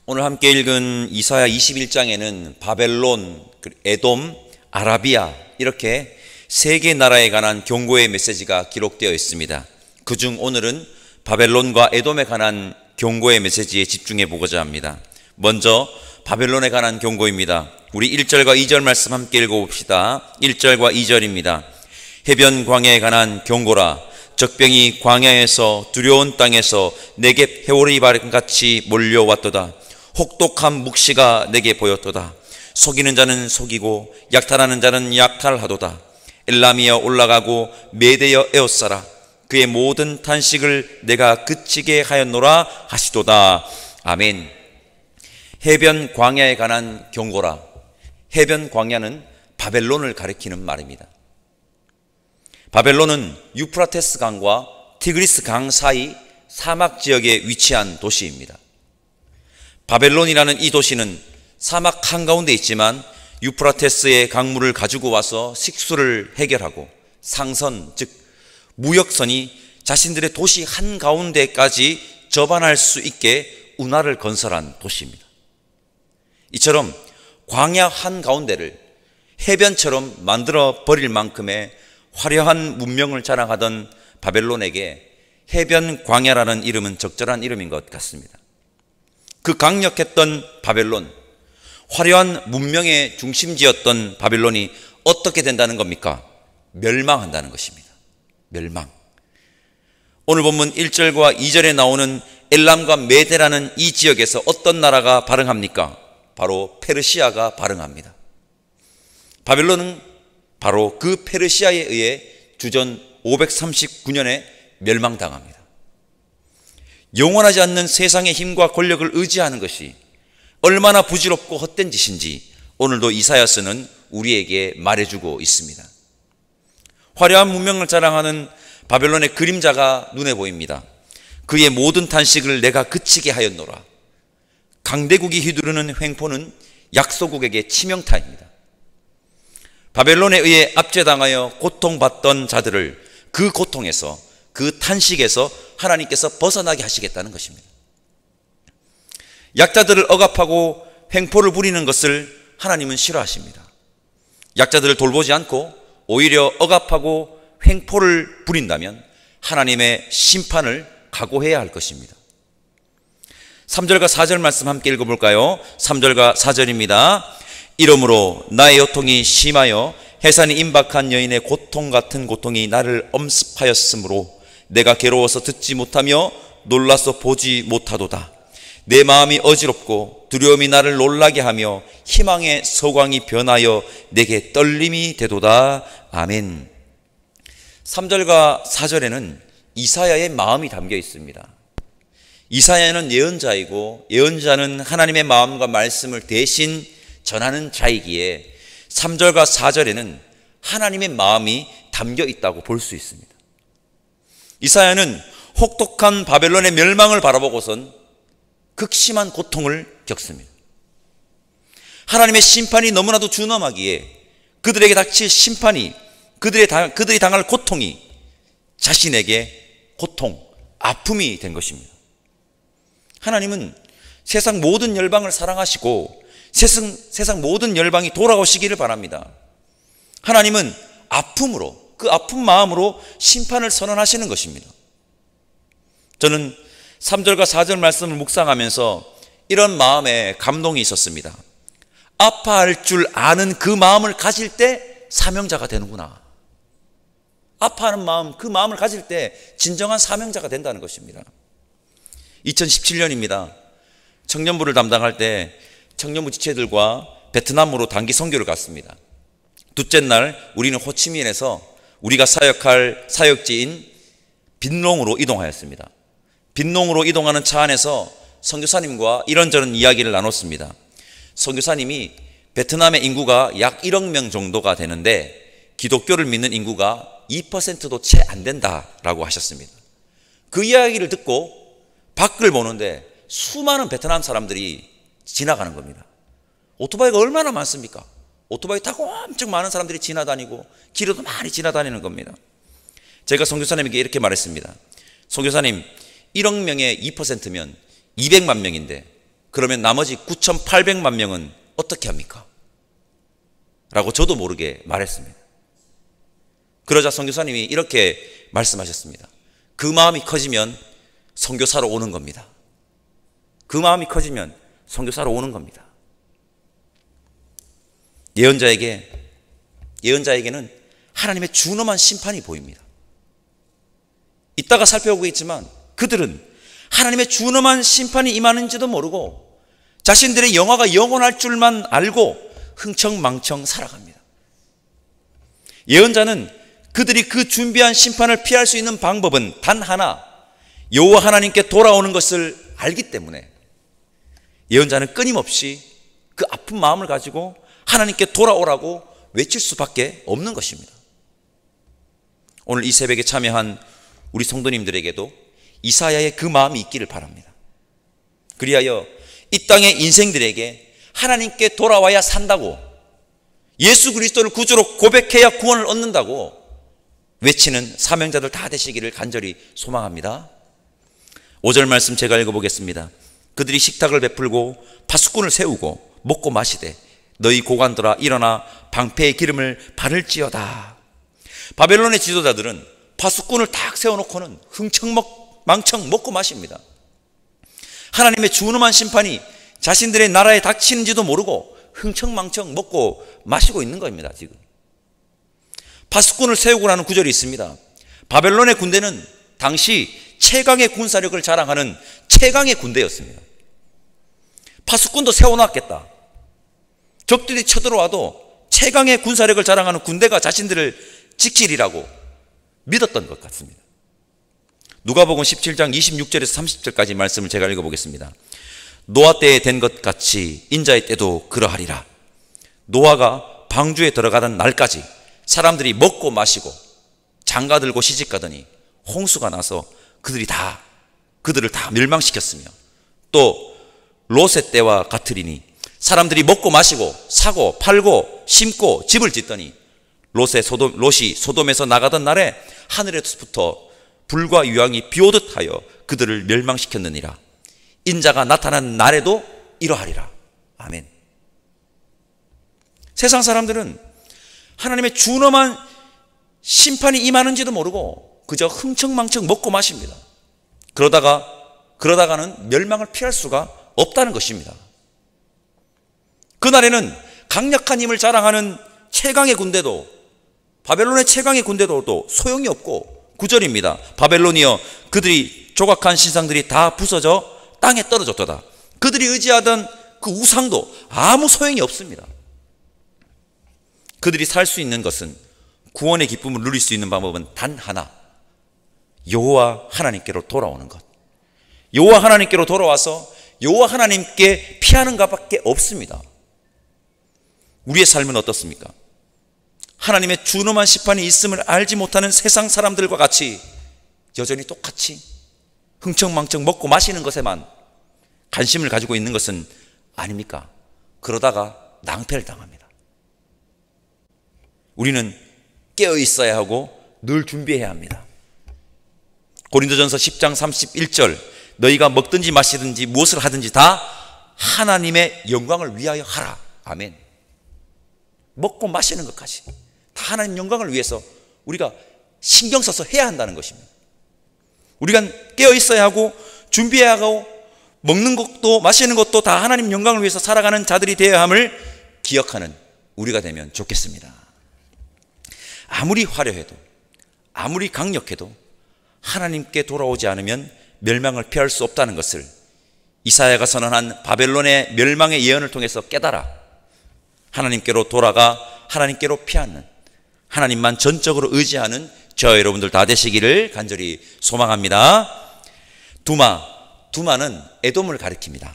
오늘 함께 읽은 이사야 21장에는 바벨론, 에돔, 아라비아 이렇게 세 개 나라에 관한 경고의 메시지가 기록되어 있습니다. 그중 오늘은 바벨론과 에돔에 관한 경고의 메시지에 집중해 보고자 합니다. 먼저 바벨론에 관한 경고입니다. 우리 1절과 2절 말씀 함께 읽어봅시다. 1절과 2절입니다. 해변 광야에 관한 경고라. 적병이 광야에서 두려운 땅에서 내게 해오리바람같이 몰려왔도다. 혹독한 묵시가 내게 보였도다. 속이는 자는 속이고 약탈하는 자는 약탈하도다. 엘람이여 올라가고 메대여 에워싸라. 그의 모든 탄식을 내가 그치게 하였노라 하시도다. 아멘. 해변 광야에 관한 경고라. 해변 광야는 바벨론을 가리키는 말입니다. 바벨론은 유프라테스 강과 티그리스 강 사이 사막 지역에 위치한 도시입니다. 바벨론이라는 이 도시는 사막 한가운데 있지만 유프라테스의 강물을 가지고 와서 식수를 해결하고 상선, 즉 무역선이 자신들의 도시 한가운데까지 접안할 수 있게 운하를 건설한 도시입니다. 이처럼 광야 한가운데를 해변처럼 만들어 버릴 만큼의 화려한 문명을 자랑하던 바벨론에게 해변 광야라는 이름은 적절한 이름인 것 같습니다. 그 강력했던 바벨론, 화려한 문명의 중심지였던 바벨론이 어떻게 된다는 겁니까? 멸망한다는 것입니다. 멸망. 오늘 본문 1절과 2절에 나오는 엘람과 메대라는 이 지역에서 어떤 나라가 발흥합니까? 바로 페르시아가 발흥합니다. 바벨론은 바로 그 페르시아에 의해 주전 539년에 멸망당합니다. 영원하지 않는 세상의 힘과 권력을 의지하는 것이 얼마나 부질없고 헛된 짓인지 오늘도 이사야서는 우리에게 말해주고 있습니다. 화려한 문명을 자랑하는 바벨론의 그림자가 눈에 보입니다. 그의 모든 탄식을 내가 그치게 하였노라. 강대국이 휘두르는 횡포는 약소국에게 치명타입니다. 바벨론에 의해 압제당하여 고통받던 자들을 그 고통에서, 그 탄식에서 하나님께서 벗어나게 하시겠다는 것입니다. 약자들을 억압하고 횡포를 부리는 것을 하나님은 싫어하십니다. 약자들을 돌보지 않고 오히려 억압하고 횡포를 부린다면 하나님의 심판을 각오해야 할 것입니다. 3절과 4절 말씀 함께 읽어볼까요? 3절과 4절입니다. 이러므로 나의 요통이 심하여 해산이 임박한 여인의 고통 같은 고통이 나를 엄습하였으므로 내가 괴로워서 듣지 못하며 놀라서 보지 못하도다. 내 마음이 어지럽고 두려움이 나를 놀라게 하며 희망의 서광이 변하여 내게 떨림이 되도다. 아멘. 3절과 4절에는 이사야의 마음이 담겨 있습니다. 이사야는 예언자이고 예언자는 하나님의 마음과 말씀을 대신 전하는 자이기에 3절과 4절에는 하나님의 마음이 담겨 있다고 볼 수 있습니다. 이사야는 혹독한 바벨론의 멸망을 바라보고선 극심한 고통을 겪습니다. 하나님의 심판이 너무나도 준엄하기에 그들에게 닥칠 심판이, 그들이 당할 고통이 자신에게 고통, 아픔이 된 것입니다. 하나님은 세상 모든 열방을 사랑하시고 세상 모든 열방이 돌아오시기를 바랍니다. 하나님은 아픔으로, 그 아픈 마음으로 심판을 선언하시는 것입니다. 저는 3절과 4절 말씀을 묵상하면서 이런 마음에 감동이 있었습니다. 아파할 줄 아는 그 마음을 가질 때 사명자가 되는구나. 아파하는 마음, 그 마음을 가질 때 진정한 사명자가 된다는 것입니다. 2017년입니다. 청년부를 담당할 때 청년부 지체들과 베트남으로 단기 선교를 갔습니다. 둘째 날 우리는 호치민에서 우리가 사역할 사역지인 빈롱으로 이동하였습니다. 빈롱으로 이동하는 차 안에서 선교사님과 이런저런 이야기를 나눴습니다. 선교사님이 베트남의 인구가 약 1억 명 정도가 되는데 기독교를 믿는 인구가 2%도 채 안 된다라고 하셨습니다. 그 이야기를 듣고 밖을 보는데 수많은 베트남 사람들이 지나가는 겁니다. 오토바이가 얼마나 많습니까? 오토바이 타고 엄청 많은 사람들이 지나다니고 길에도 많이 지나다니는 겁니다. 제가 선교사님에게 이렇게 말했습니다. 선교사님, 1억 명의 2%면 200만 명인데 그러면 나머지 9,800만 명은 어떻게 합니까? 라고 저도 모르게 말했습니다. 그러자 선교사님이 이렇게 말씀하셨습니다. 그 마음이 커지면 선교사로 오는 겁니다. 그 마음이 커지면 선교사로 오는 겁니다. 예언자에게는 하나님의 준엄한 심판이 보입니다. 이따가 살펴보겠지만 그들은 하나님의 준엄한 심판이 임하는지도 모르고 자신들의 영화가 영원할 줄만 알고 흥청망청 살아갑니다. 예언자는 그들이 그 준비한 심판을 피할 수 있는 방법은 단 하나, 여호와 하나님께 돌아오는 것을 알기 때문에 예언자는 끊임없이 그 아픈 마음을 가지고 하나님께 돌아오라고 외칠 수밖에 없는 것입니다. 오늘 이 새벽에 참여한 우리 성도님들에게도 이사야의 그 마음이 있기를 바랍니다. 그리하여 이 땅의 인생들에게 하나님께 돌아와야 산다고, 예수 그리스도를 구주로 고백해야 구원을 얻는다고 외치는 사명자들 다 되시기를 간절히 소망합니다. 5절 말씀 제가 읽어보겠습니다. 그들이 식탁을 베풀고 파수꾼을 세우고 먹고 마시되 너희 고관들아 일어나 방패의 기름을 바를지어다. 바벨론의 지도자들은 파수꾼을 딱 세워놓고는 흥청망청 먹고 마십니다. 하나님의 준엄한 심판이 자신들의 나라에 닥치는지도 모르고 흥청망청 먹고 마시고 있는 겁니다. 지금 파수꾼을 세우고라는 구절이 있습니다. 바벨론의 군대는 당시 최강의 군사력을 자랑하는 최강의 군대였습니다. 파수꾼도 세워놨겠다. 적들이 쳐들어와도 최강의 군사력을 자랑하는 군대가 자신들을 지키리라고 믿었던 것 같습니다. 누가복음 17장 26절에서 30절까지 말씀을 제가 읽어보겠습니다. 노아 때에 된 것 같이 인자의 때도 그러하리라. 노아가 방주에 들어가던 날까지 사람들이 먹고 마시고 장가들고 시집가더니 홍수가 나서 그들을 다 멸망시켰으며, 또 롯의 때와 같으리니 사람들이 먹고 마시고 사고 팔고 심고 집을 짓더니 롯이 소돔에서 나가던 날에 하늘에서부터 불과 유황이 비오듯 하여 그들을 멸망시켰느니라. 인자가 나타나는 날에도 이러하리라. 아멘. 세상 사람들은 하나님의 준엄한 심판이 임하는지도 모르고 그저 흥청망청 먹고 마십니다. 그러다가는 멸망을 피할 수가 없다는 것입니다. 그날에는 강력한 힘을 자랑하는 최강의 군대도, 바벨론의 최강의 군대도 소용이 없고, 9절입니다. 바벨론이여 그들이 조각한 신상들이 다 부서져 땅에 떨어졌도다. 그들이 의지하던 그 우상도 아무 소용이 없습니다. 그들이 살 수 있는 것은, 구원의 기쁨을 누릴 수 있는 방법은 단 하나, 여호와 하나님께로 돌아오는 것. 여호와 하나님께로 돌아와서 여호와 하나님께 피하는 것밖에 없습니다. 우리의 삶은 어떻습니까? 하나님의 준엄한 심판이 있음을 알지 못하는 세상 사람들과 같이 여전히 똑같이 흥청망청 먹고 마시는 것에만 관심을 가지고 있는 것은 아닙니까? 그러다가 낭패를 당합니다. 우리는 깨어 있어야 하고 늘 준비해야 합니다. 고린도전서 10장 31절, 너희가 먹든지 마시든지 무엇을 하든지 다 하나님의 영광을 위하여 하라. 아멘. 먹고 마시는 것까지 다 하나님 영광을 위해서 우리가 신경 써서 해야 한다는 것입니다. 우리가 깨어 있어야 하고 준비해야 하고 먹는 것도 마시는 것도 다 하나님 영광을 위해서 살아가는 자들이 되어야 함을 기억하는 우리가 되면 좋겠습니다. 아무리 화려해도 아무리 강력해도 하나님께 돌아오지 않으면 멸망을 피할 수 없다는 것을 이사야가 선언한 바벨론의 멸망의 예언을 통해서 깨달아 하나님께로 돌아가 하나님께로 피하는, 하나님만 전적으로 의지하는 저 여러분들 다 되시기를 간절히 소망합니다. 두마는 에돔을 가리킵니다.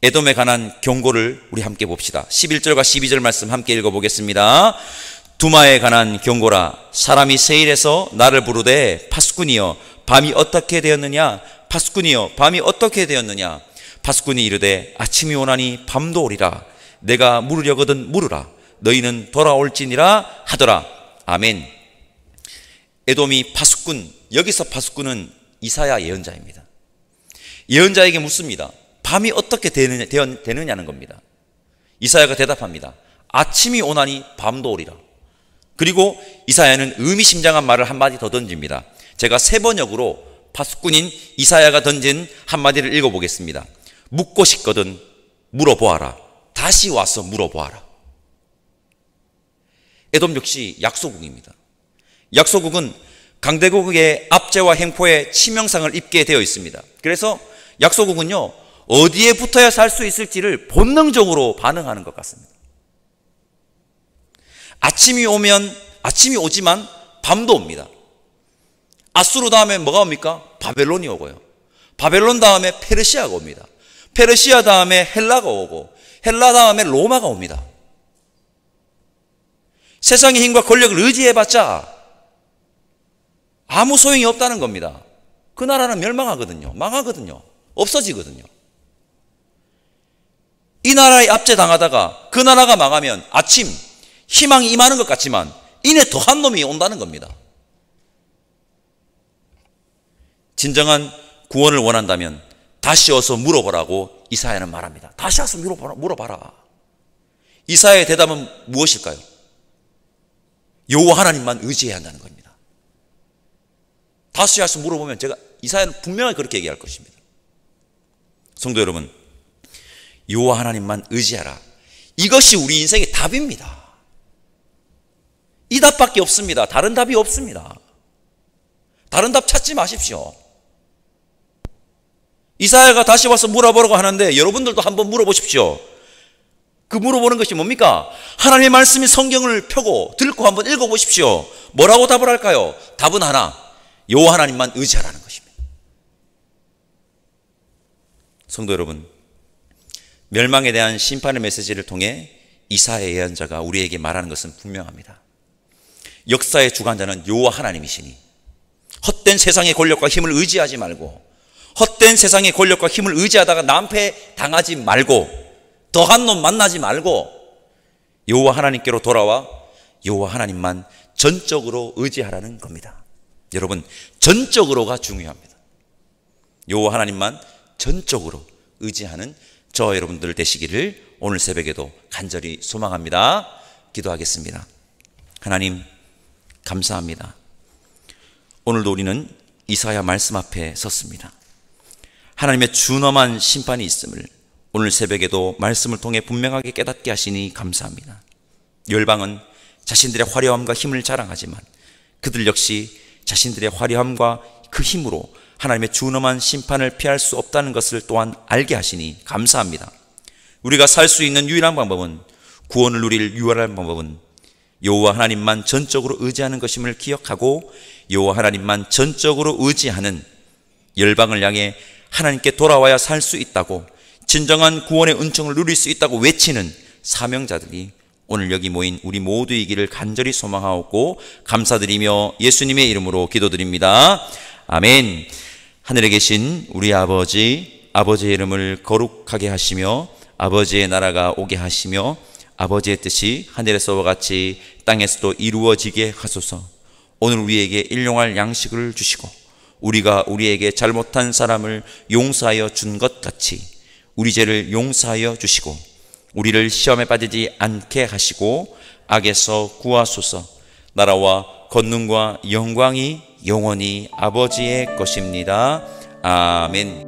에돔에 관한 경고를 우리 함께 봅시다. 11절과 12절 말씀 함께 읽어보겠습니다. 두마에 관한 경고라. 사람이 세일에서 나를 부르되 파수꾼이여 밤이 어떻게 되었느냐. 파수꾼이여 밤이 어떻게 되었느냐. 파수꾼이 이르되 아침이 오나니 밤도 오리라. 내가 물으려거든 물으라. 너희는 돌아올지니라 하더라. 아멘. 에돔이 파수꾼, 여기서 파수꾼은 이사야 예언자입니다. 예언자에게 묻습니다. 밤이 어떻게 되느냐는 겁니다. 이사야가 대답합니다. 아침이 오나니 밤도 오리라. 그리고 이사야는 의미심장한 말을 한마디 더 던집니다. 제가 세 번역으로 파수꾼인 이사야가 던진 한마디를 읽어보겠습니다. 묻고 싶거든 물어보아라. 다시 와서 물어보아라. 에돔 역시 약소국입니다. 약소국은 강대국의 압제와 횡포에 치명상을 입게 되어 있습니다. 그래서 약소국은요, 어디에 붙어야 살 수 있을지를 본능적으로 반응하는 것 같습니다. 아침이 오지만 밤도 옵니다. 아수르 다음에 뭐가 옵니까? 바벨론이 오고요. 바벨론 다음에 페르시아가 옵니다. 페르시아 다음에 헬라가 오고, 헬라 다음에 로마가 옵니다. 세상의 힘과 권력을 의지해봤자 아무 소용이 없다는 겁니다. 그 나라는 멸망하거든요. 망하거든요. 없어지거든요. 이 나라에 압제당하다가 그 나라가 망하면 아침 희망이 임하는 것 같지만 이내 더한 놈이 온다는 겁니다. 진정한 구원을 원한다면 다시 와서 물어보라고 이사야는 말합니다. 다시 와서 물어봐라. 이사야의 대답은 무엇일까요? 여호와 하나님만 의지해야 한다는 겁니다. 다시 와서 물어보면 이사야는 분명히 그렇게 얘기할 것입니다. 성도 여러분, 여호와 하나님만 의지하라. 이것이 우리 인생의 답입니다. 이 답밖에 없습니다. 다른 답이 없습니다. 다른 답 찾지 마십시오. 이사야가 다시 와서 물어보라고 하는데 여러분들도 한번 물어보십시오. 그 물어보는 것이 뭡니까? 하나님의 말씀이 성경을 펴고 들고 한번 읽어보십시오. 뭐라고 답을 할까요? 답은 하나, 여호와 하나님만 의지하라는 것입니다. 성도 여러분, 멸망에 대한 심판의 메시지를 통해 이사야 예언자가 우리에게 말하는 것은 분명합니다. 역사의 주관자는 여호와 하나님이시니 헛된 세상의 권력과 힘을 의지하지 말고, 헛된 세상의 권력과 힘을 의지하다가 낭패 당하지 말고, 더한 놈 만나지 말고 여호와 하나님께로 돌아와 여호와 하나님만 전적으로 의지하라는 겁니다. 여러분, 전적으로가 중요합니다. 여호와 하나님만 전적으로 의지하는 저와 여러분들 되시기를 오늘 새벽에도 간절히 소망합니다. 기도하겠습니다. 하나님, 감사합니다. 오늘도 우리는 이사야 말씀 앞에 섰습니다. 하나님의 준엄한 심판이 있음을 오늘 새벽에도 말씀을 통해 분명하게 깨닫게 하시니 감사합니다. 열방은 자신들의 화려함과 힘을 자랑하지만 그들 역시 자신들의 화려함과 그 힘으로 하나님의 준엄한 심판을 피할 수 없다는 것을 또한 알게 하시니 감사합니다. 우리가 살 수 있는 유일한 방법은, 구원을 누릴 유일한 방법은 여호와 하나님만 전적으로 의지하는 것임을 기억하고 여호와 하나님만 전적으로 의지하는 열방을 향해 하나님께 돌아와야 살 수 있다고, 진정한 구원의 은총을 누릴 수 있다고 외치는 사명자들이 오늘 여기 모인 우리 모두이기를 간절히 소망하고 감사드리며 예수님의 이름으로 기도드립니다. 아멘. 하늘에 계신 우리 아버지, 아버지의 이름을 거룩하게 하시며 아버지의 나라가 오게 하시며 아버지의 뜻이 하늘에서와 같이 땅에서도 이루어지게 하소서. 오늘 우리에게 일용할 양식을 주시고 우리가 우리에게 잘못한 사람을 용서하여 준 것 같이 우리 죄를 용서하여 주시고 우리를 시험에 빠지지 않게 하시고 악에서 구하소서. 나라와 권능과 영광이 영원히 아버지의 것입니다. 아멘.